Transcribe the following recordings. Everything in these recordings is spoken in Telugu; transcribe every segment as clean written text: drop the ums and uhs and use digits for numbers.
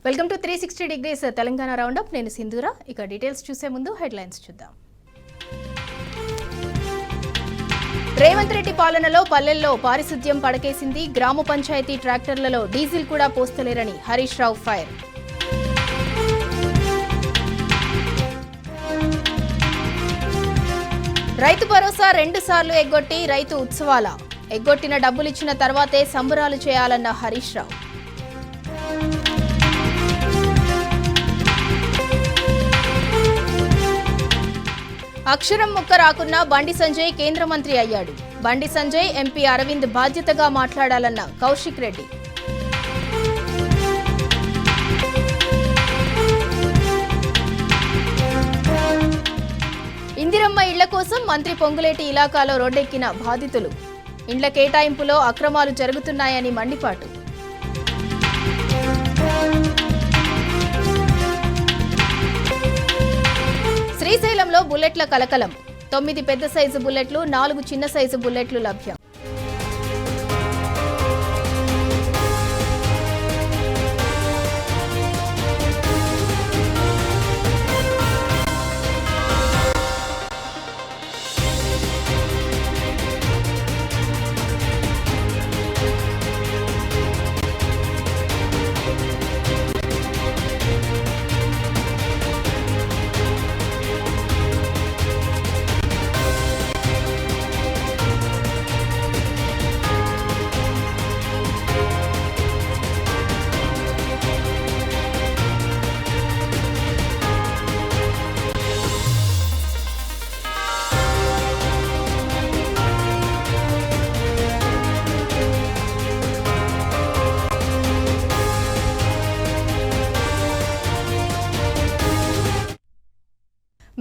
Welcome to 360 degrees Telangana roundup. నేను సింధూర. ఇక డీటెయిల్స్ చూసే ముందు హెడ్లైన్స్ చూద్దాం. రేవంత్ రెడ్డి పాలనలో పల్లెల్లో పారిశుద్ధ్యం పడకేసింది. గ్రామ పంచాయతీ ట్రాక్టర్లలో డీజిల్ కూడా పోస్తలేరని హరీష్ రావు ఫైర్. రైతు భరోసా 2 సార్లు ఎగ్గొట్టి రైతు ఉత్సవాల. ఎగ్గొట్టిన డబ్బులిచ్చిన తర్వాతే సంబరాలు చేయాలన్న హరీష్ రావు. అక్షరం ముక్క రాకున్నా బండి సంజయ్ కేంద్ర మంత్రి అయ్యాడు. బండి సంజయ్, ఎంపీ అరవింద్ బాధ్యతగా మాట్లాడాలన్న కౌశిక్ రెడ్డి. ఇందిరమ్మ ఇళ్ల కోసం మంత్రి పొంగులేటి ఇలాకాలో రోడ్డెక్కిన బాధితులు. ఇండ్ల కేటాయింపులో అక్రమాలు జరుగుతున్నాయని మండిపాటు. శ్రీశైలంలో బుల్లెట్ల కలకలం. 9 పెద్ద సైజు బుల్లెట్లు, 4 చిన్న సైజు బుల్లెట్లు లభ్యం.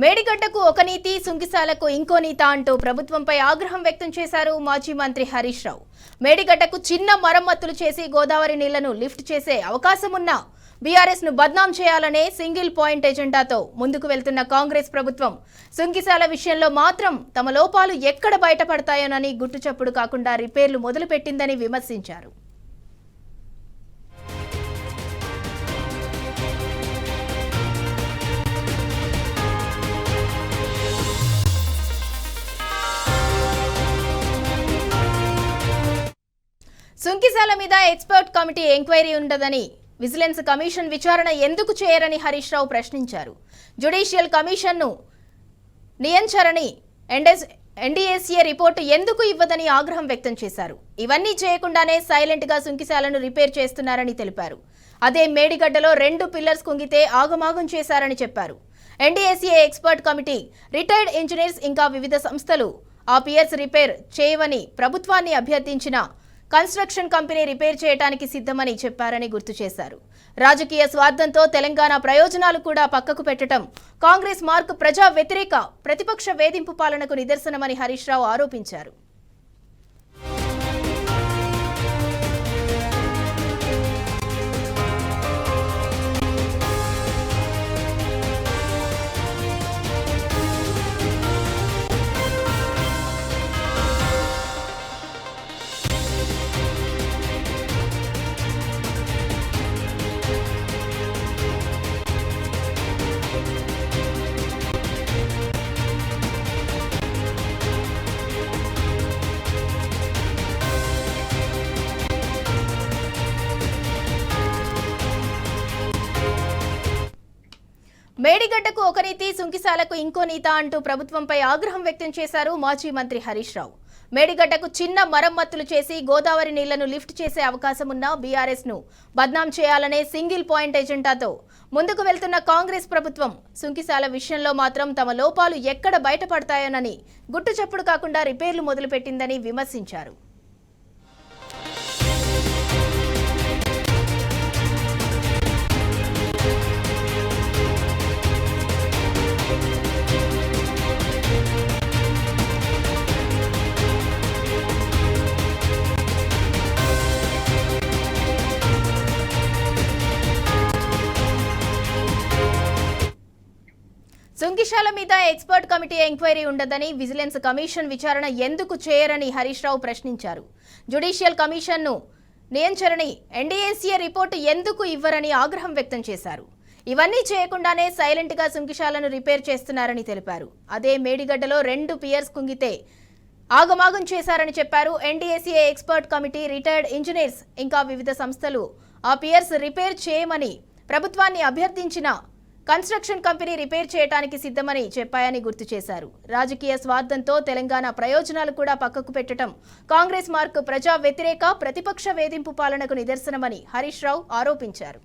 మేడిగడ్డకు ఒక నీతి, సుంకిశాలకు ఇంకో నీత అంటూ ప్రభుత్వంపై ఆగ్రహం వ్యక్తం చేశారు మాజీ మంత్రి హరీష్ రావు. మేడిగడ్డకు చిన్న మరమ్మతులు చేసి గోదావరి నీళ్లను లిఫ్ట్ చేసే అవకాశమున్నా బీఆర్ఎస్ ను బద్నాం చేయాలనే సింగిల్ పాయింట్ ఎజెండాతో ముందుకు వెళ్తున్న కాంగ్రెస్ ప్రభుత్వం సుంకిశాల విషయంలో మాత్రం తమ లోపాలు ఎక్కడ బయటపడతాయోనని గుట్టుచప్పుడు కాకుండా రిపేర్లు మొదలుపెట్టిందని విమర్శించారు. సుంకిశాల మీద ఎక్స్పర్ట్ కమిటీ ఎంక్వైరీ ఉండదని, విజిలెన్స్ కమిషన్ విచారణ ఎందుకు చేయరని హరీష్ రావు ప్రశ్నించారు. జ్యుడిషియల్ కమిషన్ను నియంచరని ఎన్డీఏసీఏ రిపోర్టు ఎందుకు ఇవ్వదని ఆగ్రహం వ్యక్తం చేశారు. ఇవన్నీ చేయకుండానే సైలెంట్ గా సుంకిశాలను రిపేర్ చేస్తున్నారని తెలిపారు. అదే మేడిగడ్డలో 2 పిల్లర్స్ కుంగితే ఆగమాగం చేశారని చెప్పారు. ఎన్డీఏసీఏ ఎక్స్పర్ట్ కమిటీ, రిటైర్డ్ ఇంజనీర్స్ ఇంకా వివిధ సంస్థలు ఆ పియర్స్ రిపేర్ చేయవని ప్రభుత్వాన్ని అభ్యర్థించిన కన్స్ట్రక్షన్ కంపెనీ రిపేర్ చేయడానికి సిద్ధమని చెప్పారని గుర్తు చేశారు. రాజకీయ స్వార్థంతో తెలంగాణ ప్రయోజనాలు కూడా పక్కకు పెట్టడం కాంగ్రెస్ మార్క్ ప్రజా వ్యతిరేక ప్రతిపక్ష వేధింపు పాలనకు నిదర్శనమని హరీష్ రావు ఆరోపించారు. మేడిగడ్డకు ఒక నీతి, సుంకిశాలకు ఇంకో నీత అంటూ ప్రభుత్వంపై ఆగ్రహం వ్యక్తం చేశారు మాజీ మంత్రి హరీష్ రావు. మేడిగడ్డకు చిన్న మరమ్మతులు చేసి గోదావరి నీళ్లను లిఫ్ట్ చేసే అవకాశమున్న బీఆర్ఎస్ ను బద్నాం చేయాలనే సింగిల్ పాయింట్ ఎజెండాతో ముందుకు వెళ్తున్న కాంగ్రెస్ ప్రభుత్వం సుంకిశాల విషయంలో మాత్రం తమ లోపాలు ఎక్కడ బయటపడతాయోనని గుట్టుచప్పుడు కాకుండా రిపేర్లు మొదలుపెట్టిందని విమర్శించారు. సుంకిశాల మీద ఎక్స్పర్ట్ కమిటీ ఎంక్వైరీ ఉండదని, విజిలెన్స్ కమిషన్ విచారణ ఎందుకు చేయరని హరీష్ రావు ప్రశ్నించారు. జ్యుడిషియల్ కమిషన్ను నియంచరణి ఎన్డీఏసీఏ రిపోర్టు ఎందుకు ఇవ్వరని ఆగ్రహం వ్యక్తం చేశారు. ఇవన్నీ చేయకుండానే సైలెంట్ గా సుంకిశాలను రిపేర్ చేస్తున్నారని తెలిపారు. అదే మేడిగడ్డలో 2 పియర్స్ కుంగితే ఆగమాగం చేశారని చెప్పారు. ఎన్డీఏసీఏ ఎక్స్పర్ట్ కమిటీ, రిటైర్డ్ ఇంజనీర్స్ ఇంకా వివిధ సంస్థలు ఆ పియర్స్ రిపేర్ చేయమని ప్రభుత్వాన్ని అభ్యర్థించిన కన్స్ట్రక్షన్ కంపెనీ రిపేర్ చేయడానికి సిద్ధమని చెప్పాయని గుర్తు చేశారు. రాజకీయ స్వార్థంతో తెలంగాణ ప్రయోజనాలు కూడా పక్కకు పెట్టడం కాంగ్రెస్ మార్క్ ప్రజా వ్యతిరేక ప్రతిపక్ష వేధింపు పాలనకు నిదర్శనమని హరీష్ రావు ఆరోపించారు.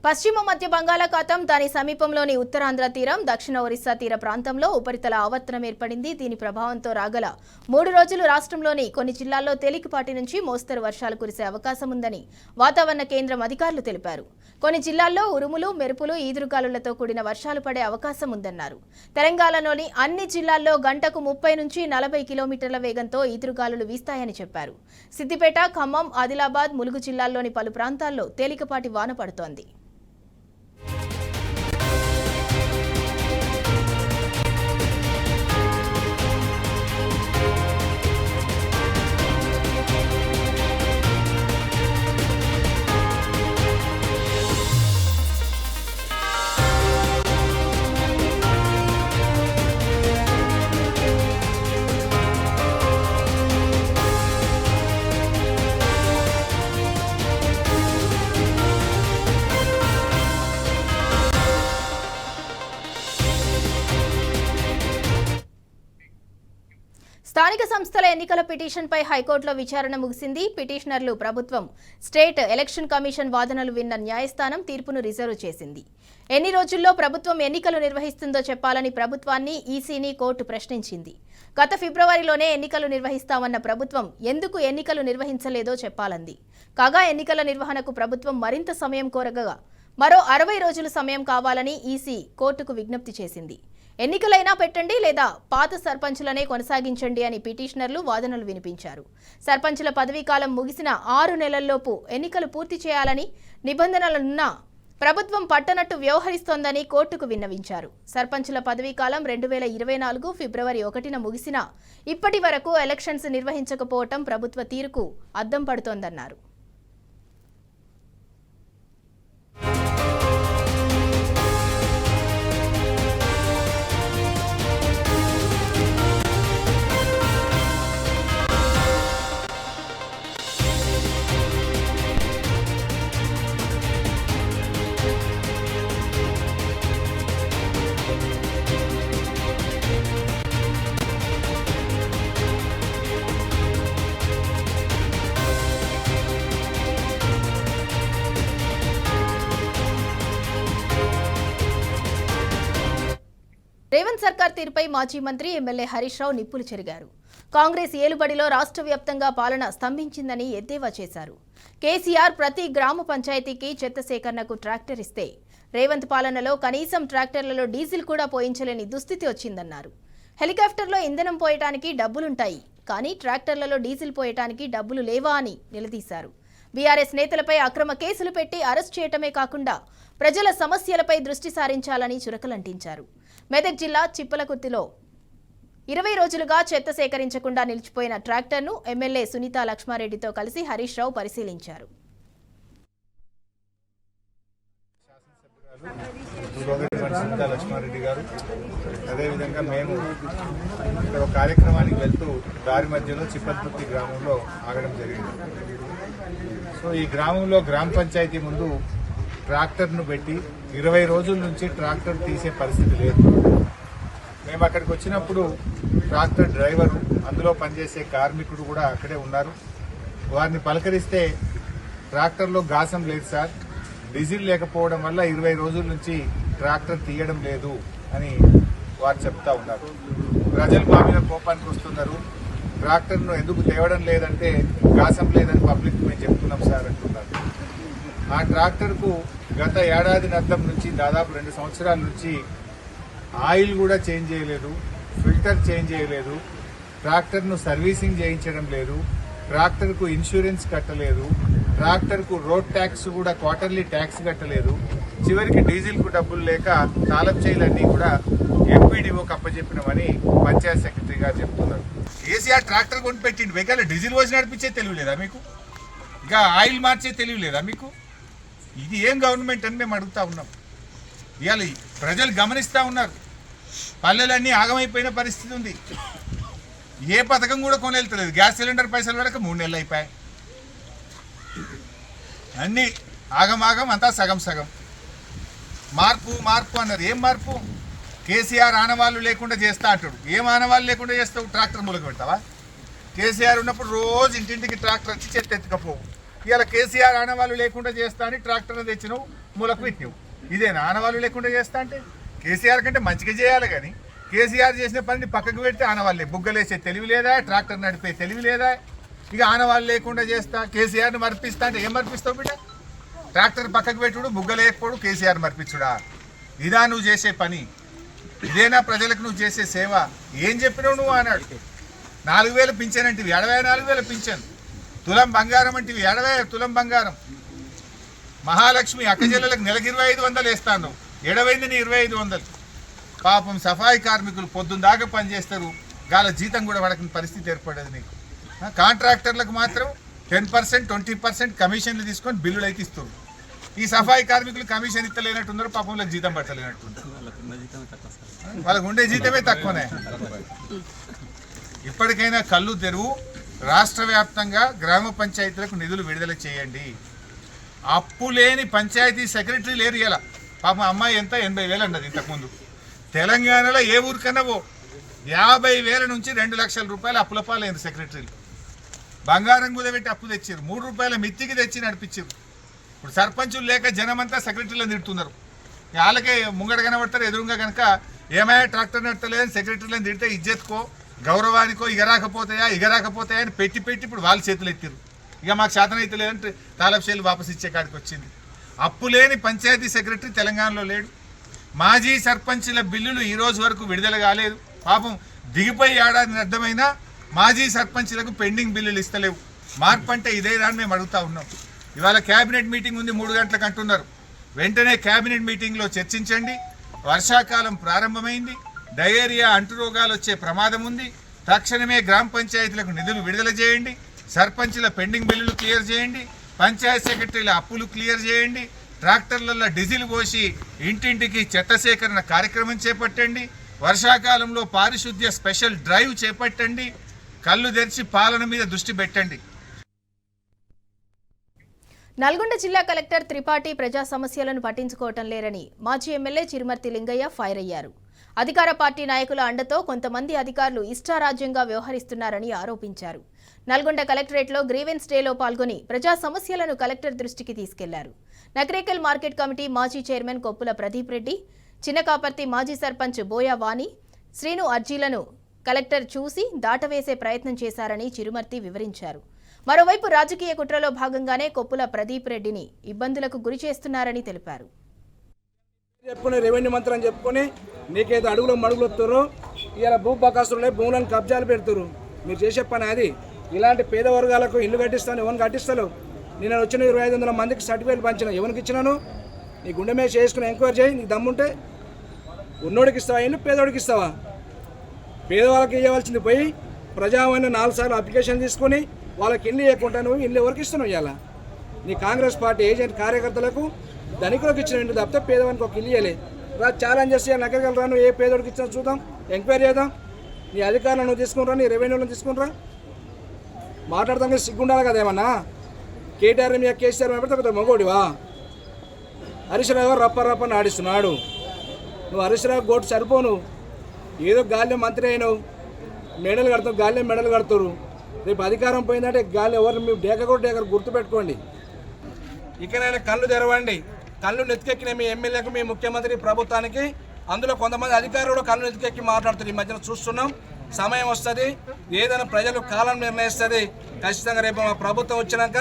పశ్చిమ మధ్య బంగాళాఖాతం, దాని సమీపంలోని ఉత్తరాంధ్ర తీరం, దక్షిణ ఒరిస్సా తీర ప్రాంతంలో ఉపరితల ఆవర్తనం ఏర్పడింది. దీని ప్రభావంతో రాగల 3 రోజులు రాష్ట్రంలోని కొన్ని జిల్లాల్లో తేలికపాటి నుంచి మోస్తరు వర్షాలు కురిసే అవకాశం ఉందని వాతావరణ కేంద్రం అధికారులు తెలిపారు. కొన్ని జిల్లాల్లో ఉరుములు, మెరుపులు, ఈదురుగాలులతో కూడిన వర్షాలు పడే అవకాశం ఉందన్నారు. తెలంగాణలోని అన్ని జిల్లాల్లో గంటకు 30 నుంచి 40 కిలోమీటర్ల వేగంతో ఈదురుగాలులు వీస్తాయని చెప్పారు. సిద్దిపేట, ఖమ్మం, ఆదిలాబాద్, ములుగు జిల్లాల్లోని పలు ప్రాంతాల్లో తేలికపాటి వాన పడుతోంది. స్థానిక సంస్థల ఎన్నికల పిటిషన్పై హైకోర్టులో విచారణ ముగిసింది. పిటిషనర్లు ప్రభుత్వం, స్టేట్ ఎలక్షన్ కమిషన్ వాదనలు విన్న న్యాయస్థానం తీర్పును రిజర్వ్ చేసింది. ఎన్ని రోజుల్లో ప్రభుత్వం ఎన్నికలు నిర్వహిస్తుందో చెప్పాలని ప్రభుత్వాన్ని, ఈసీని కోర్టు ప్రశ్నించింది. గత ఫిబ్రవరిలోనే ఎన్నికలు నిర్వహిస్తామన్న ప్రభుత్వం ఎందుకు ఎన్నికలు నిర్వహించలేదో చెప్పాలంది. కాగా ఎన్నికల నిర్వహణకు ప్రభుత్వం మరింత సమయం కోరగా మరో 60 రోజుల సమయం కావాలని ఈసీ కోర్టుకు విజ్ఞప్తి చేసింది. ఎన్నికలైనా పెట్టండి లేదా పాత సర్పంచులనే కొనసాగించండి అని పిటిషనర్లు వాదనలు వినిపించారు. సర్పంచుల పదవీకాలం ముగిసిన 6 నెలల్లోపు ఎన్నికలు పూర్తి చేయాలని నిబంధనలున్నా ప్రభుత్వం పట్టనట్టు వ్యవహరిస్తోందని కోర్టుకు విన్నవించారు. సర్పంచుల పదవీకాలం 2024 ఫిబ్రవరి 1న ముగిసినా ఇప్పటి వరకు ఎలక్షన్స్ నిర్వహించకపోవటం ప్రభుత్వ తీరుకు అద్దం పడుతోందన్నారు. రేవంత్ సర్కార్ తీరుపై మాజీ మంత్రి, ఎమ్మెల్యే హరీష్ రావు నిప్పులు చెరిగారు. కాంగ్రెస్ ఏలుబడిలో రాష్ట్ర వ్యాప్తంగా పాలన స్తంభించిందని ఎద్దేవా చేశారు. కేసీఆర్ ప్రతి గ్రామ పంచాయతీకి చెత్త సేకరణకు ట్రాక్టర్ ఇస్తే రేవంత్ పాలనలో కనీసం ట్రాక్టర్లలో డీజిల్ కూడా పోయించలేని దుస్థితి వచ్చిందన్నారు. హెలికాప్టర్లో ఇంధనం పోయటానికి డబ్బులుంటాయి, కానీ ట్రాక్టర్లలో డీజిల్ పోయటానికి డబ్బులు లేవా అని నిలదీశారు. బీఆర్ఎస్ నేతలపై అక్రమ కేసులు పెట్టి అరెస్ట్ చేయటమే కాకుండా ప్రజల సమస్యలపై దృష్టి సారించాలని చురకలంటించారు. మెదక్ జిల్లా చిప్పలకుర్తిలో 20 రోజులుగా చెత్త సేకరించకుండా నిలిచిపోయిన ట్రాక్టర్ను ఎమ్మెల్యే సునీతా లక్ష్మారెడ్డితో కలిసి హరీష్ రావు పరిశీలించారు. లక్ష్మారెడ్డి గారు అదేవిధంగా మేము ఇక్కడ ఒక కార్యక్రమానికి వెళ్తూ దారి మధ్యలో చిప్పలకుర్తి గ్రామంలో ఆగడం జరిగింది. సో ఈ గ్రామంలో గ్రామ పంచాయతీ ముందు ట్రాక్టర్ను పెట్టి 20 రోజుల నుంచి ట్రాక్టర్ తీసే పరిస్థితి లేదు. మేము అక్కడికి వచ్చినప్పుడు ట్రాక్టర్ డ్రైవరు, అందులో పనిచేసే కార్మికుడు కూడా అక్కడే ఉన్నారు. వారిని పలకరిస్తే ట్రాక్టర్లో గాసం లేదు సార్, డీజిల్ లేకపోవడం వల్ల 20 రోజుల నుంచి ట్రాక్టర్ తీయడం లేదు అని వారు చెప్తా ఉన్నారు. ప్రజలు మా మీద కోపానికి వస్తున్నారు. ట్రాక్టర్ను ఎందుకు తేవడం లేదంటే గాసం లేదని పబ్లిక్ మేము చెప్తున్నాం సార్ అంటున్నారు. ఆ ట్రాక్టర్కు గత ఏడాది నద్దం నుంచి దాదాపు 2 సంవత్సరాల నుంచి ఆయిల్ కూడా చేంజ్ చేయలేదు, ఫిల్టర్ చేంజ్ చేయలేదు, ట్రాక్టర్ను సర్వీసింగ్ చేయించడం లేదు, ట్రాక్టర్కు ఇన్సూరెన్స్ కట్టలేదు, ట్రాక్టర్కు రోడ్ ట్యాక్స్ కూడా క్వార్టర్లీ ట్యాక్స్ కట్టలేదు. చివరికి డీజిల్కు డబ్బులు లేక తాళం చేయిలన్నీ కూడా ఎంపీడీఓకి అప్పచెప్పినామని పంచాయత్ సెక్రటరీ గారు చెప్తున్నారు. కేసీఆర్ ట్రాక్టర్ కొని పెట్టిండు, వెకాల డీజిల్ వచ్చి నడిపించే తెలివి లేదా మీకు? ఇక ఆయిల్ మార్చే తెలివి లేదా మీకు? ఇది ఏం గవర్నమెంట్ అని మేము అడుగుతా ఉన్నాం. ఇవాళ ప్రజలు గమనిస్తూ ఉన్నారు, పల్లెలన్నీ ఆగమైపోయిన పరిస్థితి ఉంది. ఏ పథకం కూడా కొనెళ్తలేదు. గ్యాస్ సిలిండర్ పైసలు పడక 3 నెలలు అయిపోయాయి. అన్నీ ఆగమాగం, అంతా సగం సగం. మార్పు మార్పు అన్నారు. ఏం మార్పు? కేసీఆర్ ఆనవాళ్ళు లేకుండా చేస్తా అంటాడు. ఏం ఆనవాళ్ళు లేకుండా చేస్తావు? ట్రాక్టర్ మూలక పెడతావా? కేసీఆర్ ఉన్నప్పుడు రోజు ఇంటింటికి ట్రాక్టర్ వచ్చి చెత్త ఎత్తుకపోవు. ఇవాళ కేసీఆర్ ఆనవాళ్ళు లేకుండా చేస్తా అని ట్రాక్టర్ తెచ్చినావు, మూలకు పెట్టినావు. ఇదేనా ఆనవాళ్ళు లేకుండా చేస్తా అంటే? కేసీఆర్ కంటే మంచిగా చేయాలి కానీ కేసీఆర్ చేసిన పనిని పక్కకు పెడితే ఆనవాళ్ళే. బుగ్గలేసే తెలివి లేదా? ట్రాక్టర్ నడిపే తెలివి లేదా? ఇక ఆనవాళ్ళు లేకుండా చేస్తా, కేసీఆర్ని మర్పిస్తా అంటే ఏం మర్పిస్తావు బిడ్డ? ట్రాక్టర్ పక్కకు పెట్టుడు, బుగ్గలేకపోడు, కేసీఆర్ మర్పించుడా? ఇదా నువ్వు చేసే పని? ఇదేనా ప్రజలకు నువ్వు చేసే సేవ? ఏం చెప్పినావు నువ్వు అన్నాడు. 4,000 పింఛన్ అంటివి, 74,000 పింఛన్. తులం బంగారం అంటివి, 70 తులం బంగారం. మహాలక్ష్మి అక్కజల్లలకు నెలకు 2,500 వేస్తాను. ఎడవైంది నీ 2,500. పాపం సఫాయి కార్మికులు పొద్దున్న దాకా పనిచేస్తారు, గాల జీతం కూడా పడకని పరిస్థితి ఏర్పడేది నీకు. కాంట్రాక్టర్లకు మాత్రం 10%, 20% కమిషన్లు తీసుకొని బిల్లులు అయితే ఇస్తారు. ఈ సఫాయి కార్మికులు కమిషన్ ఇస్తలేనట్టున్నారు, పాపంలో జీతం పట్టలేనట్టుంటారు. వాళ్ళకు ఉండే జీతమే తక్కువనే. ఇప్పటికైనా కళ్ళు తెరువు. రాష్ట్ర వ్యాప్తంగా గ్రామ పంచాయతీలకు నిధులు విడుదల చేయండి. అప్పు లేని పంచాయతీ సెక్రటరీ లేరు. ఇలా పాపం అమ్మాయి ఎంత 80,000 అన్నది ఇంతకుముందు. తెలంగాణలో ఏ ఊరికన్నా 50,000 నుంచి 2 లక్షల రూపాయలు అప్పుల పాలైంది సెక్రటరీలు. బంగారం కుదబెట్టి అప్పు తెచ్చారు, 3 రూపాయల మిత్తికి తెచ్చి నడిపించారు. ఇప్పుడు సర్పంచులు లేక జనమంతా సెక్రటరీలను తిడుతున్నారు. వాళ్ళకే ముంగడ కనబడతారు, ఎదురుగా కనుక ఏమైనా ట్రాక్టర్ నడతలేదని సెక్రటరీలను తిడితే ఇజ్జత్కో గౌరవానికో ఇగరాకపోతాయా అని పెట్టి ఇప్పుడు వాళ్ళ చేతులు ఎత్తారు. ఇక మాకు శాతం అయితే లేదంటే తాలబ్షేలు వాపసు ఇచ్చే కాడికి వచ్చింది. అప్పు లేని పంచాయతీ సెక్రటరీ తెలంగాణలో లేడు. మాజీ సర్పంచుల బిల్లులు ఈ రోజు వరకు విడుదల కాలేదు. పాపం దిగిపోయి ఏడాది అర్థమైనా మాజీ సర్పంచులకు పెండింగ్ బిల్లులు ఇస్తలేవు. మార్పు అంటే ఇదే దాన్ని మేము అడుగుతా ఉన్నాం. ఇవాళ క్యాబినెట్ మీటింగ్ ఉంది, 3 గంటలకు అంటున్నారు. వెంటనే క్యాబినెట్ మీటింగ్లో చర్చించండి. వర్షాకాలం ప్రారంభమైంది, డయేరియా అంటురోగాలు వచ్చే ప్రమాదం ఉంది. తక్షణమే గ్రామ పంచాయతీలకు నిధులు విడుదల చేయండి. సర్పంచుల పెండింగ్ బిల్లులు క్లియర్ చేయండి. పంచాయత్ సెక్రటరీల అప్పులు క్లియర్ చేయండి. ట్రాక్టర్లలో డీజిల్ పోసి ఇంటింటికి చెత్త సేకరణ కార్యక్రమం చేపట్టండి. వర్షాకాలంలో పారిశుద్ధ్య స్పెషల్ డ్రైవ్ చేపట్టండి. కళ్ళు తెరిచి పాలన మీద దృష్టి పెట్టండి. నల్గొండ జిల్లా కలెక్టర్ త్రిపాఠి ప్రజా సమస్యలను పట్టించుకోవటం లేరని మాజీ ఎమ్మెల్యే చిరుమర్తి లింగయ్య ఫైర్ అయ్యారు. అధికార పార్టీ నాయకుల అండతో కొంతమంది అధికారులు ఇష్టారాజ్యంగా వ్యవహరిస్తున్నారని ఆరోపించారు. నల్గొండ కలెక్టరేట్లో గ్రీవెన్స్ డేలో పాల్గొని ప్రజా సమస్యలను కలెక్టర్ దృష్టికి తీసుకెళ్లారు. నకరేకల్ మార్కెట్ కమిటీ మాజీ చైర్మన్ కొప్పుల ప్రదీప్ రెడ్డి, చిన్నకాపర్తి మాజీ సర్పంచ్ బోయా వాణి, శ్రీను అర్జీలను కలెక్టర్ చూసి దాటవేసే ప్రయత్నం చేశారని చిరుమర్తి వివరించారు. మరోవైపు రాజకీయ కుట్రలో భాగంగానే కొప్పుల ప్రదీప్ రెడ్డిని ఇబ్బందులకు గురి చేస్తున్నారని తెలిపారు. చెప్పుకుని రెవెన్యూ మంత్రి అని చెప్పుకొని నీకైతే అడుగులు మడుగులు వస్తారు. ఇలా భూ బకాసులే భూములను కబ్జాలు పెడుతురు. మీరు చేసే పని అది. ఇలాంటి పేద వర్గాలకు ఇల్లు కట్టిస్తాను, ఎవరిని కట్టిస్తాను? నేను వచ్చిన 2,500 మందికి సర్టిఫికేట్ పంచిన, ఎవరికి ఇచ్చినాను? నీ గుండె మీద చేసుకుని ఎంక్వైరీ చేయి. నీకు దమ్ముంటే ఉన్నోడికి ఇస్తావా, ఇల్లు పేదోడికి ఇస్తావా? పేదవాళ్ళకి ఇవ్వాల్సింది పోయి ప్రజామైన 4 సార్లు అప్లికేషన్ తీసుకొని వాళ్ళకి ఇల్లు ఇవ్వకుండా నువ్వు ఇల్లు ఎవరికి ఇస్తున్నావు? ఇవాళ నీ కాంగ్రెస్ పార్టీ ఏజెంట్ కార్యకర్తలకు ధనికులకు ఇచ్చిన ఇంటి తప్పితే పేదవానికి ఒక ఇల్లు ఇవ్వలే. రా ఛాలెంజ్ చేసి నగరగలరా, నువ్వు ఏ పేదోడికి ఇచ్చినా చూద్దాం, ఎంక్వైరీ చేద్దాం. నీ అధికారులను నువ్వు తీసుకునిరా, నీ రెవెన్యూలను తీసుకునిరా. మాట్లాడతాం కదా, సిగ్గుండాలి కదా ఏమన్నా. కేటీఆర్ మీద కేసీఆర్ పెడితే మగోడివా? హరీష్ రావు రప్పని ఆడిస్తున్నాడు. నువ్వు హరీష్ రావు గోటు సరిపోను. ఏదో గాలిలో మంత్రి అయినావు, మెడలు కడతావు, గాలిలో మెడలు కడతారు. రేపు అధికారం పోయిందంటే గాలి ఎవరు మీ డేకరు గుర్తుపెట్టుకోండి. ఇకనైనా కళ్ళు తెరవండి. కళ్ళు నెత్తికెక్కిన మీ ఎమ్మెల్యేకు, మీ ముఖ్యమంత్రి ప్రభుత్వానికి, అందులో కొంతమంది అధికారులు కళ్ళు నెత్తికెక్కి మాట్లాడుతారు. ఈ మధ్యన చూస్తున్నాం. సమయం వస్తుంది, ఏదైనా ప్రజలు కాలం నిర్ణయిస్తుంది. ఖచ్చితంగా రేపు మా ప్రభుత్వం వచ్చినాక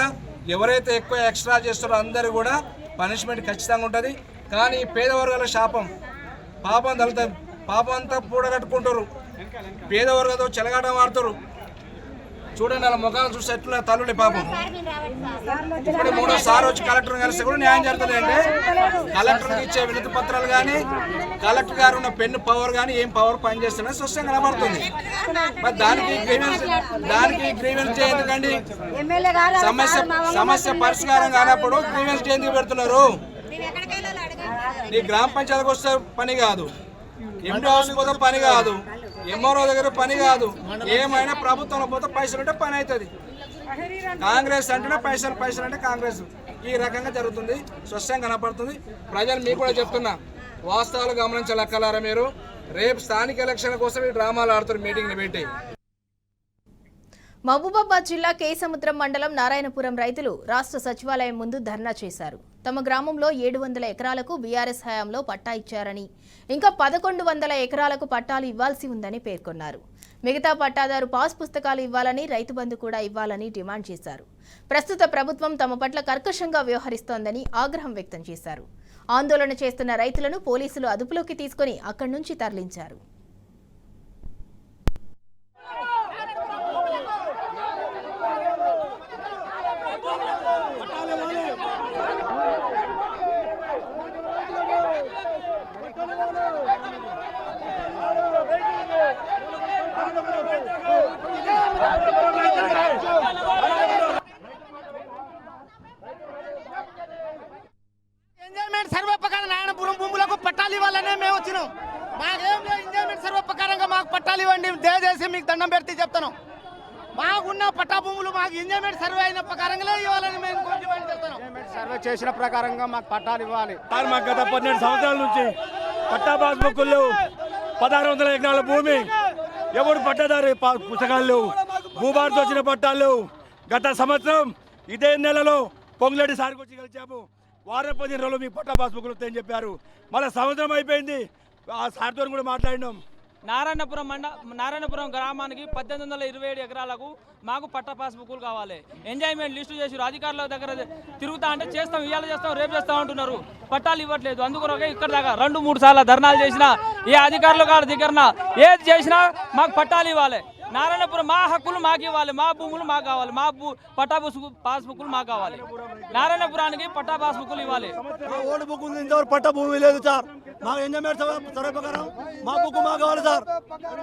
ఎవరైతే ఎక్కువ ఎక్స్ట్రా చేస్తారో అందరూ కూడా పనిష్మెంట్ ఖచ్చితంగా ఉంటుంది. కానీ ఈ పేదవర్గాల శాపం, పాపం అంతా పూడగట్టుకుంటారు. పేదవర్గంతో చెలగాటం ఆడుతారు. చూడండి వాళ్ళ ముఖాలు చూసి ఎట్లా తల్లుడి పాపం. ఇప్పుడు 3సారి వచ్చి కలెక్టర్ కలిసి కూడా న్యాయం జరుగుతుందంటే కలెక్టర్కి ఇచ్చే వినతి పత్రాలు కానీ కలెక్టర్ గారు ఉన్న పెన్ను పవర్ కానీ ఏం పవర్ పనిచేస్తున్నా స్పష్టంగా కనబడుతుంది. మరి దానికి గ్రీవెన్స్ ఎందుకండి? సమస్య పరిష్కారం కానప్పుడు గ్రీవెన్స్ ఎందుకు పెడుతున్నారు? నీ గ్రామ పంచాయతీకి వస్తే పని కాదు, ఎండి హౌస్ పోతే పని కాదు, ఎంఆర్ఓ దగ్గర పని కాదు, ఏమైనా ప్రభుత్వంలో పోతే పైసలు ఉంటే పని అవుతుంది. కాంగ్రెస్ అంటేనే పైసలు అంటే కాంగ్రెస్. ఈ రకంగా జరుగుతుంది, స్పష్టంగా కనపడుతుంది. ప్రజలు మీకు కూడా చెప్తున్నా, వాస్తవాలు గమనించాలక్కలారా. మీరు రేపు స్థానిక ఎలక్షన్ కోసం ఈ డ్రామాలు ఆడుతారు మీటింగ్ని పెట్టి. మహబూబాబాద్ జిల్లా కేసముద్రం మండలం నారాయణపురం రైతులు రాష్ట్ర సచివాలయం ముందు ధర్నా చేశారు. తమ గ్రామంలో 700 ఎకరాలకు బీఆర్ఎస్ హయాంలో పట్టా ఇచ్చారని, ఇంకా 1100 ఎకరాలకు పట్టాలు ఇవ్వాల్సి ఉందని పేర్కొన్నారు. మిగతా పట్టాదారు పాస్ పుస్తకాలు ఇవ్వాలని, రైతు బంధు కూడా ఇవ్వాలని డిమాండ్ చేశారు. ప్రస్తుత ప్రభుత్వం తమ పట్ల కర్కశంగా వ్యవహరిస్తోందని ఆగ్రహం వ్యక్తం చేశారు. ఆందోళన చేస్తున్న రైతులను పోలీసులు అదుపులోకి తీసుకుని అక్కడి నుంచి తరలించారు. ఎంజాయ్మెంట్ సర్వే ప్రకారం నారాయణపురం భూములకు పట్టాలు ఇవ్వాలనే మేము వచ్చినాం. మాకేం లేదు, ఎంజాయ్మెంట్ సర్వే ప్రకారంగా మాకు పట్టాలు ఇవ్వండి, దయచేసి మీకు దండం పెడితే చెప్తాను. మాకున్న పట్టా భూములు మాకు ఎంజాయ్మెంట్ సర్వే అయిన ప్రకారంగా ఇవ్వాలని మేము చెప్తాను. సర్వే చేసిన ప్రకారంగా మాకు పట్టాలు ఇవ్వాలి. మాకు గత 12 సంవత్సరాల నుంచి పట్టా పాస్ బుక్కులు లేవు. 1600 ఎకరాల భూమి, ఎవరు పట్టాదారు పుస్తకాలు లేవు, భూభారతి వచ్చిన పట్టాలు లేవు. గత సంవత్సరం ఇదే నెలలో పొంగులేటి సార్కి వచ్చి కలిసాము. వారం 15 రోజులు మీకు పట్టా పాస్ బుక్కులు వస్తాయని చెప్పారు. మళ్ళీ సంవత్సరం అయిపోయింది, ఆ సార్తో కూడా మాట్లాడినాం. నారాయణపురం గ్రామానికి 1827 ఎకరాలకు మాకు పట్టా పాస్ బుక్కులు కావాలి. ఎంజాయ్మెంట్ లిస్టు చేసి అధికారుల దగ్గర తిరుగుతా అంటే చేస్తాం, ఇవాళ చేస్తాం, రేపు చేస్తాం అంటున్నారు. పట్టాలు ఇవ్వట్లేదు. అందుకొరకే ఇక్కడ దాకా 2-3 సార్లు ధర్నాలు చేసినా, ఏ అధికారుల గారి దగ్గర ఏది చేసినా మాకు పట్టాలు ఇవ్వాలి. నారాయణపురం మా హక్కులు మాకు ఇవ్వాలి, మా భూములు మాకు కావాలి, మా పట్టా పాస్ బుక్కులు మాకు కావాలి. నారాయణపురానికి పట్టా పాస్ బుక్కులు ఇవ్వాలి. ఓల్డ్ బుక్ ఉంది, ఇంతవరకు పట్టా భూమి లేదు సార్. మా ఎంజాయ్మెంట్ సర్వే ప్రకారం మా బుక్ మాకు కావాలి సార్.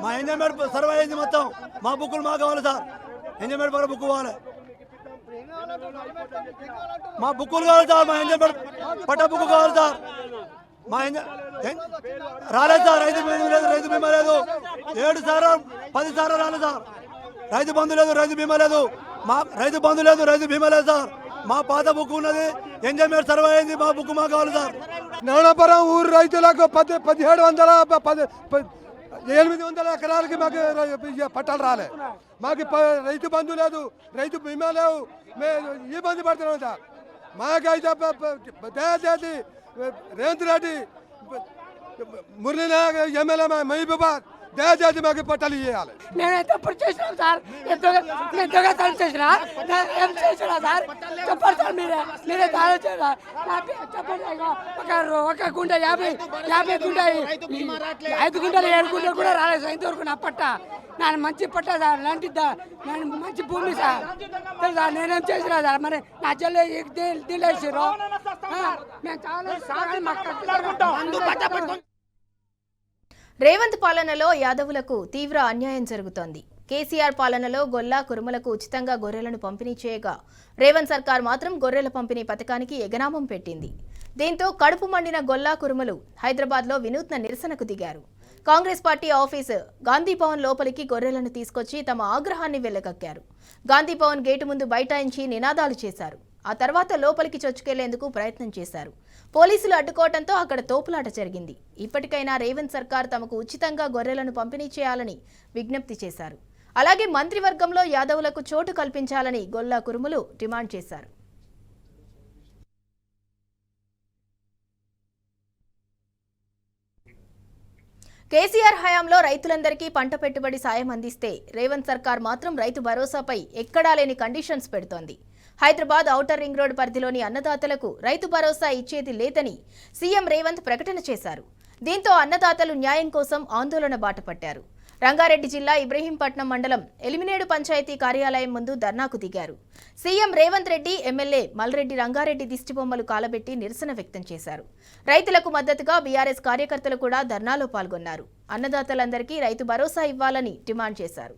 మా ఎంజాయ్మెంట్ సర్వే అయింది మొత్తం, మా బుక్కులు మాకు కావాలి సార్. ఎంజాయ్మెంట్ ప్రకారం బుక్ కావాలి, మా బుక్కులు కావాలి సార్. మా ఎంజాయ్మెంట్ పట్టా బుక్ కావాలి సార్. మా రాలేదు సార్, రైతు బీమా లేదు. 7 సార్లు 10 సార్లు రాలేదు సార్. రైతు బంధు లేదు, రైతు బీమా లేదు. మా రైతు బంధు లేదు, రైతు బీమా లేదు సార్. మా పాత బుక్ ఉన్నది, ఎంజాయ్మెంట్ సర్వే అయింది, మా బుక్ మాకు కావాలి సార్. నారాయణపురం ఊరు రైతులకు 800 ఎకరాలకి మాకు పట్టాలు రాలే. మాకు రైతు బంధు లేదు, రైతు బీమా లేవు. మేము ఇబ్బంది పడుతున్నాం సార్. మాకైతే దయచేసి రేవంత్ రెడ్డి, మురళీనాయక్ ఎమ్మెల్యే మహబూబాబాద్ దయచేసి మాకు పట్టాలు ఇవ్వాలి. నేనైతే ఇప్పుడు చేసినాం సార్, దొంగతనం చేసినా ఏం చేసినా సార్ చెప్పండి సార్. మీరే ఆలోచన చెప్పండి. ఒక గుంట 50 గుంట 5 గుంటలు 7 గుంటలు కూడా రాలేదు సార్ ఇంతవరకు. నా పట్ట నేను మంచి పట్ట సార్, లాంటి నేను మంచి భూమి సార్. తెలుసా నేనేం చేసినా సార్. మరి నా చెల్లి దిలేసిరు మేము చాలా. రేవంత్ పాలనలో యాదవులకు తీవ్ర అన్యాయం జరుగుతోంది. కేసీఆర్ పాలనలో గొల్లా కురుమలకు ఉచితంగా గొర్రెలను పంపిణీ చేయగా రేవంత్ సర్కార్ మాత్రం గొర్రెల పంపిణీ పథకానికి ఎగనామం పెట్టింది. దీంతో కడుపు మండిన గొల్లా కురుమలు హైదరాబాద్లో వినూత్న నిరసనకు దిగారు. కాంగ్రెస్ పార్టీ ఆఫీసు గాంధీభవన్ లోపలికి గొర్రెలను తీసుకొచ్చి తమ ఆగ్రహాన్ని వెళ్లగక్కారు. గాంధీభవన్ గేటు ముందు బైఠాయించి నినాదాలు చేశారు. ఆ తర్వాత లోపలికి చొచ్చుకెళ్లేందుకు ప్రయత్నం చేశారు. పోలీసులు అడ్డుకోవడంతో అక్కడ తోపులాట జరిగింది. ఇప్పటికైనా రేవంత్ సర్కార్ తమకు ఉచితంగా గొర్రెలను పంపిణీ చేయాలని విజ్ఞప్తి చేశారు. అలాగే మంత్రివర్గంలో యాదవులకు చోటు కల్పించాలని గొల్లా కురుములు డిమాండ్ చేశారు. కేసీఆర్ హయాంలో రైతులందరికీ పంట పెట్టుబడి సాయం అందిస్తే రేవంత్ సర్కార్ మాత్రం రైతు భరోసాపై ఎక్కడా లేని కండిషన్స్ పెడుతోంది. హైదరాబాద్ ఔటర్ రింగ్ రోడ్ పరిధిలోని అన్నదాతలకు రైతు భరోసా ఇచ్చేది లేదని సీఎం రేవంత్ ప్రకటన చేశారు. దీంతో అన్నదాతలు న్యాయం కోసం ఆందోళన బాటపట్టారు. రంగారెడ్డి జిల్లా ఇబ్రహీంపట్నం మండలం ఎలిమినేడు పంచాయతీ కార్యాలయం ముందు ధర్నాకు దిగారు. సీఎం రేవంత్ రెడ్డి, ఎమ్మెల్యే మల్రెడ్డి రంగారెడ్డి దిష్టిబొమ్మలు కాలబెట్టి నిరసన వ్యక్తం చేశారు. రైతులకు మద్దతుగా బీఆర్ఎస్ కార్యకర్తలు కూడా ధర్నాలో పాల్గొన్నారు. అన్నదాతలందరికీ రైతు భరోసా ఇవ్వాలని డిమాండ్ చేశారు.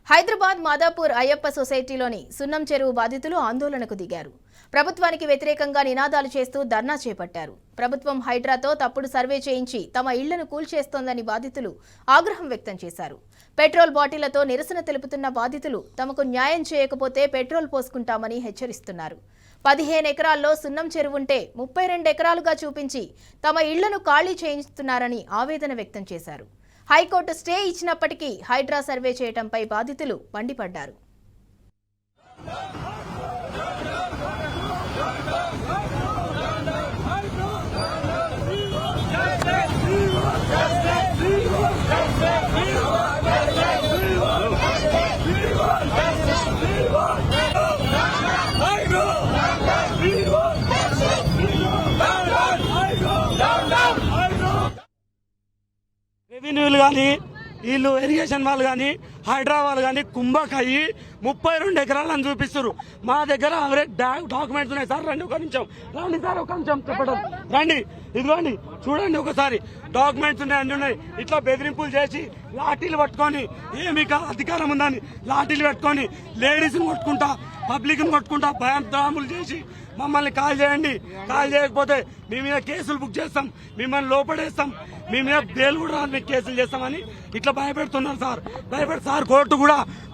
హైదరాబాద్ మాదాపూర్ అయ్యప్ప సొసైటీలోని సున్నం చెరువు బాధితులు ఆందోళనకు దిగారు. ప్రభుత్వానికి వ్యతిరేకంగా నినాదాలు చేస్తూ ధర్నా చేపట్టారు. ప్రభుత్వం హైడ్రాతో తప్పుడు సర్వే చేయించి తమ ఇళ్లను కూల్చేస్తోందని బాధితులు ఆగ్రహం వ్యక్తం చేశారు. పెట్రోల్ బాటిళ్లతో నిరసన తెలుపుతున్న బాధితులు తమకు న్యాయం చేయకపోతే పెట్రోల్ పోసుకుంటామని హెచ్చరిస్తున్నారు. 15 ఎకరాల్లో సున్నం చెరువుంటే 32 ఎకరాలుగా చూపించి తమ ఇళ్లను ఖాళీ చేయిస్తున్నారని ఆవేదన వ్యక్తం చేశారు. హైకోర్టు స్టే ఇచ్చినప్పటికీ హైడ్రా సర్వే చేయడంపై బాధితులు మండిపడ్డారు. రెవెన్యూలు కానీ వీళ్ళు ఇరిగేషన్ వాళ్ళు కానీ హైడ్రా వాళ్ళు కానీ కుంభకయ్యి 32 ఎకరాలను చూపిస్తారు. మా దగ్గర అవరేజ్ డాక్యుమెంట్స్ ఉన్నాయి సార్. రండి ఒక నిమిషం, రండి సార్, ఒక నిమిషం చెప్పడం రండి. ఇదిగోండి చూడండి ఒకసారి, డాక్యుమెంట్స్ ఉన్నాయి, అన్ని ఉన్నాయి. ఇట్లా బెదిరింపులు చేసి లాఠీలు పట్టుకొని, ఏమి అధికారం ఉందని లాఠీలు పెట్టుకొని లేడీస్ని కొట్టుకుంటా, పబ్లిక్ని కొట్టుకుంటా, భయాందోళనలు చేసి మమ్మల్ని కాల్ చేయండి, కాల్ చేయకపోతే మీ మీద కేసులు బుక్ చేస్తాం, మిమ్మల్ని లోపడేస్తాం, మీ మీద బెయిల్ కూడా రాని కేసులు చేస్తామని ఇట్లా భయపెడుతున్నారు sir. Sir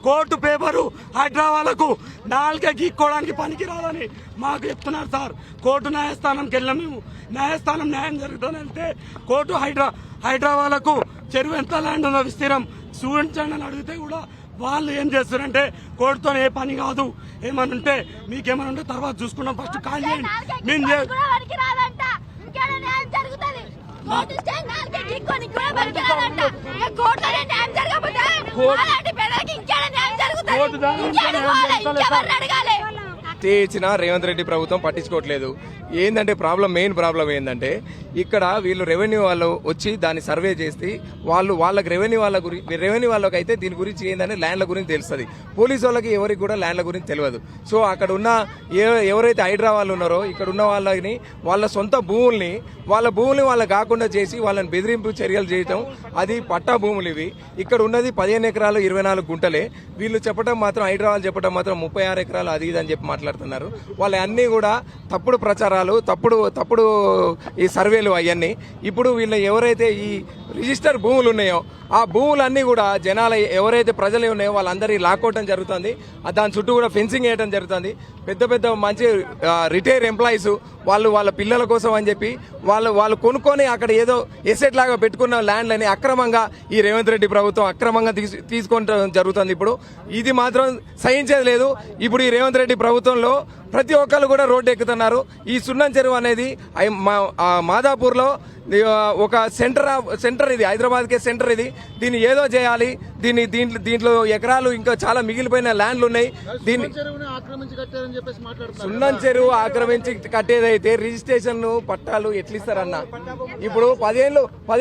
court paper HYDRAA వాళ్ళకు 4 గీక్కోవడానికి పనికి రాదని మాకు చెప్తున్నారు సార్. కోర్టు న్యాయస్థానంకి వెళ్ళాం మేము. న్యాయస్థానం న్యాయం జరుగుతుంది అంటే కోర్టు హైడ్రా వాళ్ళకు చెరువు ఎంత ల్యాండ్ ఉందో విస్తీరం చూపించండి అని అడిగితే కూడా వాళ్ళు ఏం చేస్తారంటే కోర్టుతో ఏ పని కాదు, ఏమని ఉంటే మీకేమని ఉంటే తర్వాత చూసుకున్నాం, ఫస్ట్ కాల్ చేయండి. మేము స్టే ఇచ్చిన రేవంత్ రెడ్డి ప్రభుత్వం పట్టించుకోవట్లేదు. ఏంటంటే మెయిన్ ప్రాబ్లం ఏంటంటే ఇక్కడ వీళ్ళు రెవెన్యూ వాళ్ళు వచ్చి దాన్ని సర్వే చేసి వాళ్ళకి రెవెన్యూ వాళ్ళకి అయితే దీని గురించి ఏంటంటే ల్యాండ్ల గురించి తెలుస్తుంది. పోలీసు వాళ్ళకి ఎవరికి కూడా ల్యాండ్ల గురించి తెలియదు. సో అక్కడ ఉన్న ఎవరైతే హైడ్రా వాళ్ళు ఉన్నారో ఇక్కడ ఉన్న వాళ్ళని వాళ్ళ సొంత భూముల్ని వాళ్ళకి కాకుండా చేసి వాళ్ళని బెదిరింపు చర్యలు చేయటం, అది పట్టా భూములు ఇవి. ఇక్కడ ఉన్నది 15 ఎకరాలు 24 గుంటలే. వీళ్ళు చెప్పడం మాత్రం హైడ్రా వాళ్ళు చెప్పడం మాత్రం 36 ఎకరాలు అది ఇది అని చెప్పి మాట్లాడుతున్నారు. వాళ్ళ అన్ని కూడా తప్పుడు ప్రచారాలు, తప్పుడు ఈ సర్వేలు అవన్నీ. ఇప్పుడు వీళ్ళు ఎవరైతే ఈ రిజిస్టర్ భూములు ఉన్నాయో ఆ భూములన్నీ కూడా జనాల ఎవరైతే ప్రజలు ఉన్నాయో వాళ్ళందరికీ లాక్కోవడం జరుగుతుంది. దాని చుట్టూ కూడా ఫెన్సింగ్ వేయడం జరుగుతుంది. పెద్ద మంచి రిటైర్ ఎంప్లాయీస్ వాళ్ళ పిల్లల కోసం అని చెప్పి వాళ్ళు కొనుక్కొని అక్కడ ఏదో ఎసెట్ లాగా పెట్టుకున్న ల్యాండ్లని అక్రమంగా ఈ రేవంత్ రెడ్డి ప్రభుత్వం అక్రమంగా తీసుకోవడం జరుగుతుంది. ఇప్పుడు ఇది మాత్రం సహించేది లేదు. ఇప్పుడు ఈ రేవంత్ రెడ్డి ప్రభుత్వంలో ప్రతి ఒక్కరు కూడా రోడ్డు ఎక్కుతున్నారు. ఈ సున్నం చెరువు అనేది మాదాపూర్లో ఒక సెంటర్ ఇది, హైదరాబాద్కే సెంటర్ ఇది. దీన్ని ఏదో చేయాలి. దీంట్లో ఎకరాలు ఇంకా చాలా మిగిలిపోయిన ల్యాండ్లు ఉన్నాయి. దీన్ని సున్నం చెరువు ఆక్రమించి కట్టేదైతే రిజిస్ట్రేషన్ పట్టాలు ఎట్లిస్తారన్న? ఇప్పుడు 10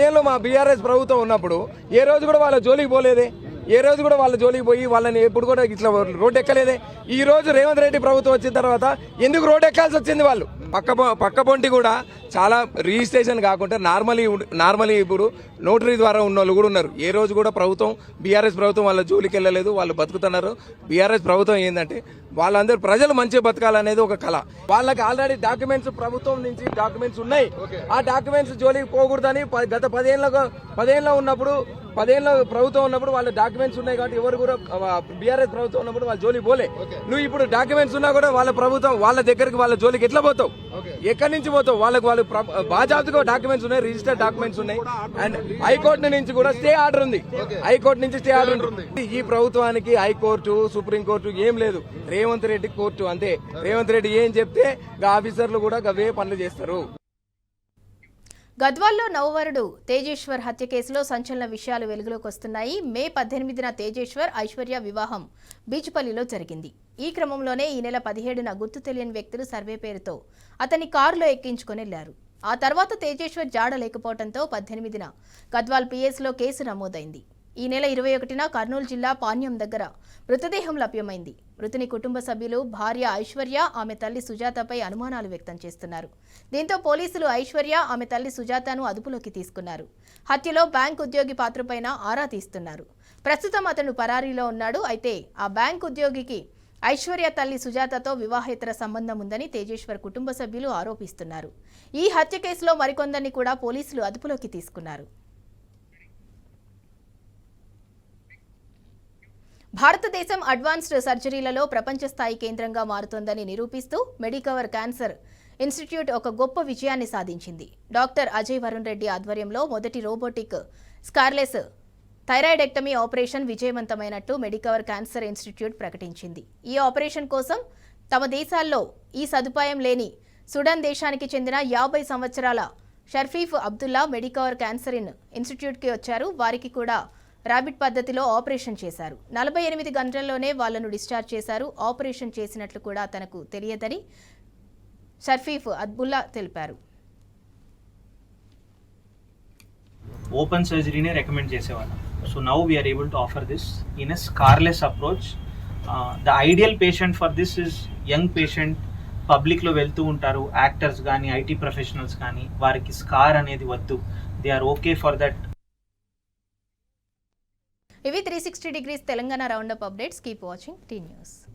ఏళ్ళు మా బీఆర్ఎస్ ప్రభుత్వం ఉన్నప్పుడు ఏ రోజు కూడా వాళ్ళ జోలికి పోలేదే. ఏ రోజు కూడా వాళ్ళ జోలికి పోయి వాళ్ళని ఎప్పుడు కూడా ఇట్లా రోడ్డు ఎక్కలేదే. ఈ రోజు రేవంత్ రెడ్డి ప్రభుత్వం వచ్చిన తర్వాత ఎందుకు రోడ్డు ఎక్కాల్సి వచ్చింది? వాళ్ళు పక్క పొంటి కూడా చాలా రిజిస్ట్రేషన్ కాకుండా నార్మలీ ఇప్పుడు నోటరీ ద్వారా ఉన్న వాళ్ళు కూడా ఉన్నారు. ఏ రోజు కూడా బీఆర్ఎస్ ప్రభుత్వం వాళ్ళ జోలికి వెళ్ళలేదు. వాళ్ళు బతుకుతున్నారు. బీఆర్ఎస్ ప్రభుత్వం ఏంటంటే వాళ్ళందరూ ప్రజలు మంచిగా బతకాలనేది ఒక కళ. వాళ్ళకి ఆల్రెడీ ప్రభుత్వం నుంచి డాక్యుమెంట్స్ ఉన్నాయి. ఆ డాక్యుమెంట్స్ జోలికి పోకూడదని గత 10 ఏళ్ళ ఉన్నప్పుడు 10 ఏళ్ళ ప్రభుత్వం ఉన్నప్పుడు వాళ్ళ డాక్యుమెంట్స్ ఉన్నాయి కాబట్టి ఎవరు కూడా బీఆర్ఎస్ ప్రభుత్వం ఉన్నప్పుడు వాళ్ళ జోలికి పోలే. నువ్వు ఇప్పుడు డాక్యుమెంట్స్ ఉన్నా కూడా వాళ్ళ ప్రభుత్వం వాళ్ళ దగ్గరికి వాళ్ళ జోలికి ఎట్లా పోతావు? ఎక్కడి నుంచి పోతావు? వాళ్ళు బాజాబ్తుగా డాక్యుమెంట్స్ ఉన్నాయి, రిజిస్టర్డ్ డాక్యుమెంట్స్ ఉన్నాయి. అండ్ హైకోర్టు నుంచి కూడా స్టే ఆర్డర్ ఉంది. ఈ ప్రభుత్వానికి హైకోర్టు, సుప్రీంకోర్టు ఏం లేదు. రేవంత్ రెడ్డి కోర్టు అంతే. రేవంత్ రెడ్డి ఏం చెప్తే ఆఫీసర్లు కూడా అవే పనులు చేస్తారు. గద్వాల్లో నవవరుడు తేజేశ్వర్ హత్య కేసులో సంచలన విషయాలు వెలుగులోకి వస్తున్నాయి. మే 18న తేజేశ్వర్, ఐశ్వర్య వివాహం బీచ్పల్లిలో జరిగింది. ఈ క్రమంలోనే ఈ నెల 17న గుర్తు తెలియని వ్యక్తులు సర్వే పేరుతో అతని కారులో ఎక్కించుకొని వెళ్లారు. ఆ తర్వాత తేజేశ్వర్ జాడ లేకపోవడంతో 18న గద్వాల్ పిఎస్లో కేసు నమోదైంది. ఈ నెల 21న కర్నూలు జిల్లా పాణ్యం దగ్గర మృతదేహం లభ్యమైంది. మృతుని కుటుంబ సభ్యులు భార్య ఐశ్వర్య, ఆమె తల్లి సుజాతపై అనుమానాలు వ్యక్తం చేస్తున్నారు. దీంతో పోలీసులు ఐశ్వర్య, ఆమె తల్లి సుజాతను అదుపులోకి తీసుకున్నారు. హత్యలో బ్యాంక్ ఉద్యోగి పాత్రపైన ఆరా తీస్తున్నారు. ప్రస్తుతం అతను పరారీలో ఉన్నాడు. అయితే ఆ బ్యాంక్ ఉద్యోగికి ఐశ్వర్య తల్లి సుజాతతో వివాహేతర సంబంధం ఉందని తేజేశ్వర్ కుటుంబ సభ్యులు ఆరోపిస్తున్నారు. ఈ హత్య కేసులో మరికొందరిని కూడా పోలీసులు అదుపులోకి తీసుకున్నారు. భారతదేశం అడ్వాన్స్డ్ సర్జరీలలో ప్రపంచ స్థాయి కేంద్రంగా మారుతోందని నిరూపిస్తూ మెడికవర్ క్యాన్సర్ ఇన్స్టిట్యూట్ ఒక గొప్ప విజయాన్ని సాధించింది. డాక్టర్ అజయ్ వరుణ్ రెడ్డి ఆధ్వర్యంలో మొదటి రోబోటిక్ స్కార్లెస్ థైరాయిడెక్టమీ ఆపరేషన్ విజయవంతమైనట్టు మెడికవర్ క్యాన్సర్ ఇన్స్టిట్యూట్ ప్రకటించింది. ఈ ఆపరేషన్ కోసం తమ దేశాల్లో ఈ సదుపాయం లేని సుడాన్ దేశానికి చెందిన 50 సంవత్సరాల షర్ఫీఫ్ అబ్దుల్లా మెడికవర్ క్యాన్సర్ ఇన్స్టిట్యూట్కి వచ్చారు. వారికి కూడా ర్యాపిడ్ పద్ధతిలో ఆపరేషన్ చేశారు. 48 గంటల్లోనే వాళ్లను డిశ్చార్జ్ చేశారు. ఆపరేషన్ చేసినట్లు కూడా తనకు తెలియదని షర్ఫీఫ్ అబ్దుల్లా తెలిపారు. ఓపెన్ సర్జరీనే రికమెండ్ చేసేవాళ్ళం. So now we are able to offer this in a scarless approach. The ideal patient for this is young patient. పబ్లిక్లో వెళ్తూ ఉంటారు, యాక్టర్స్ కానీ ఐటీ ప్రొఫెషనల్స్ కానీ, వారికి స్కార్ అనేది వద్దు. They are okay for that. ఇవి 360 degrees Telangana roundup updates. Keep watching T news.